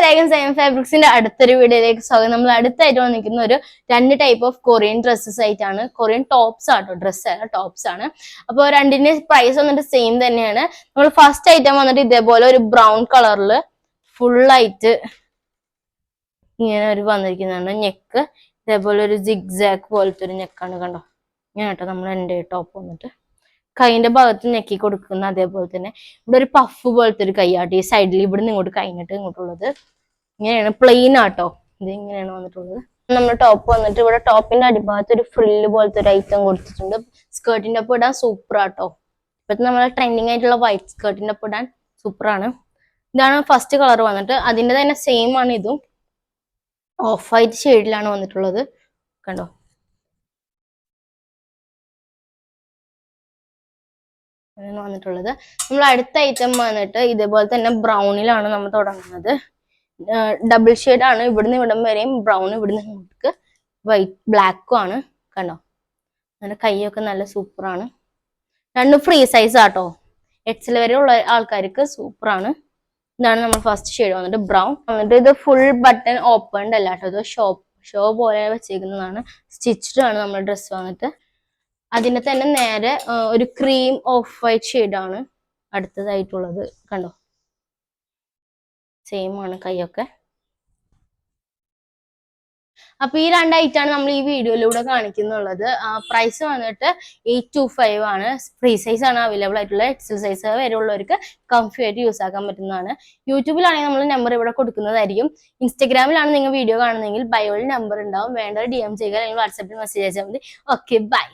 എല്ലാവർക്കും സൈം ഫാബ്രിക്സിന്റെ അടുത്തൊരു വീഡിയോയിലേക്ക് സ്വാഗതം. നമ്മൾ അടുത്തായിട്ട് വന്നിരിക്കുന്ന ഒരു 2 ടൈപ്പ് ഓഫ് കൊറിയൻ ഡ്രസ്സസ് ആയിട്ടാണ്. കൊറിയൻ ടോപ്സ് ആട്ടോ, ഡ്രസ്സ് അല്ല ടോപ്സ് ആണ്. അപ്പോൾ രണ്ടിന്റെ പ്രൈസ് വന്നിട്ട് സെയിം തന്നെയാണ്. നമ്മൾ ഫസ്റ്റ് ഐറ്റം വന്നിട്ട് ഇതേപോലെ ഒരു ബ്രൗൺ കളറിൽ ഫുള്ളായിട്ട് ഇങ്ങനെ ഒരു വന്നിരിക്കുന്നതാണ്. നെക്ക് ഇതേപോലെ ഒരു ജിഗ്സാക്ക് പോലത്തെ ഒരു നെക്കാണ്, കണ്ടോ. ഇങ്ങനെ കേട്ടോ നമ്മൾ എൻ്റെ ടോപ്പ് വന്നിട്ട് കൈന്റെ ഭാഗത്ത് ഞെക്കി കൊടുക്കുന്ന. അതേപോലെ തന്നെ ഇവിടെ ഒരു പഫ് പോലത്തെ ഒരു കൈയാട്ടോ, ഈ സൈഡിൽ ഇവിടുന്ന് ഇങ്ങോട്ട് കഴിഞ്ഞിട്ട് ഇങ്ങോട്ടുള്ളത്. ഇങ്ങനെയാണ് പ്ലെയിൻ ആട്ടോ, ഇത് ഇങ്ങനെയാണ് വന്നിട്ടുള്ളത്. നമ്മുടെ ടോപ്പ് വന്നിട്ട് ഇവിടെ ടോപ്പിന്റെ അടിഭാഗത്ത് ഒരു ഫ്രില്ല് പോലത്തെ ഒരു ഐറ്റം കൊടുത്തിട്ടുണ്ട്. സ്കേർട്ടിന്റെ ഒപ്പം ഇടാൻ സൂപ്പർ ആട്ടോ. ഇപ്പത്തെ നമ്മളെ ട്രെൻഡിങ് ആയിട്ടുള്ള വൈറ്റ് സ്കേർട്ടിന്റെ ഒപ്പം ഇടാൻ സൂപ്പറാണ്. ഇതാണ് ഫസ്റ്റ് കളർ വന്നിട്ട്. അതിന്റെ തന്നെ സെയിം ആണ് ഇതും. ഓഫ് വൈറ്റ് ഷെയ്ഡിലാണ് വന്നിട്ടുള്ളത്, കണ്ടോ. വന്നിട്ടുള്ളത്. നമ്മൾ അടുത്ത ഐറ്റം വന്നിട്ട് ഇതേപോലെ തന്നെ ബ്രൗണിലാണ് നമ്മൾ തുടങ്ങുന്നത്. ഡബിൾ ഷെയ്ഡ് ആണ്, ഇവിടുന്ന് ഇവിടം വരെയും ബ്രൗൺ, ഇവിടുന്ന് നമുക്ക് വൈറ്റ് ബ്ലാക്കും ആണ്, കണ്ടോ. അങ്ങനെ കൈയൊക്കെ നല്ല സൂപ്പറാണ്. രണ്ടും ഫ്രീ സൈസ് ആട്ടോ, എക്സൽ വരെ ഉള്ള ആൾക്കാർക്ക് സൂപ്പറാണ്. ഇതാണ് നമ്മൾ ഫസ്റ്റ് ഷെയ്ഡ് വന്നിട്ട് ബ്രൗൺ വന്നിട്ട്. ഇത് ഫുൾ ബട്ടൺ ഓപ്പൺഡ് അല്ല കേട്ടോ, ഇത് ഷോ പോലെ വെച്ചേക്കുന്നതാണ്. സ്റ്റിച്ച്ഡ് ആണ് നമ്മുടെ ഡ്രസ്സ് വന്നിട്ട്. അതിന്റെ തന്നെ നേരെ ഒരു ക്രീം ഓഫ് വൈറ്റ് ഷെയ്ഡാണ് അടുത്തതായിട്ടുള്ളത്, കണ്ടോ. സെയിം ആണ് കൈയൊക്കെ. അപ്പൊ ഈ 2 ഐറ്റാണ് നമ്മൾ ഈ വീഡിയോയിലൂടെ കാണിക്കുന്നുള്ളത്. പ്രൈസ് വന്നിട്ട് 825 ആണ്. ഫ്രീ സൈസ് ആണ് അവൈലബിൾ ആയിട്ടുള്ള. എക്സൽ സൈസ് വരെ ഉള്ളവർക്ക് കംഫി ആയിട്ട് യൂസ് ആക്കാൻ പറ്റുന്നതാണ്. യൂട്യൂബിലാണെങ്കിൽ നമ്മൾ നമ്പർ ഇവിടെ കൊടുക്കുന്നതായിരിക്കും. ഇൻസ്റ്റാഗ്രാമിലാണ് നിങ്ങൾ വീഡിയോ കാണുന്നതെങ്കിൽ ബയോയിൽ നമ്പർ ഉണ്ടാവും, വേണ്ട DM ചെയ്യുക, അല്ലെങ്കിൽ വാട്സാപ്പിൽ മെസ്സേജ് അയച്ചാൽ മതി. Okay, by.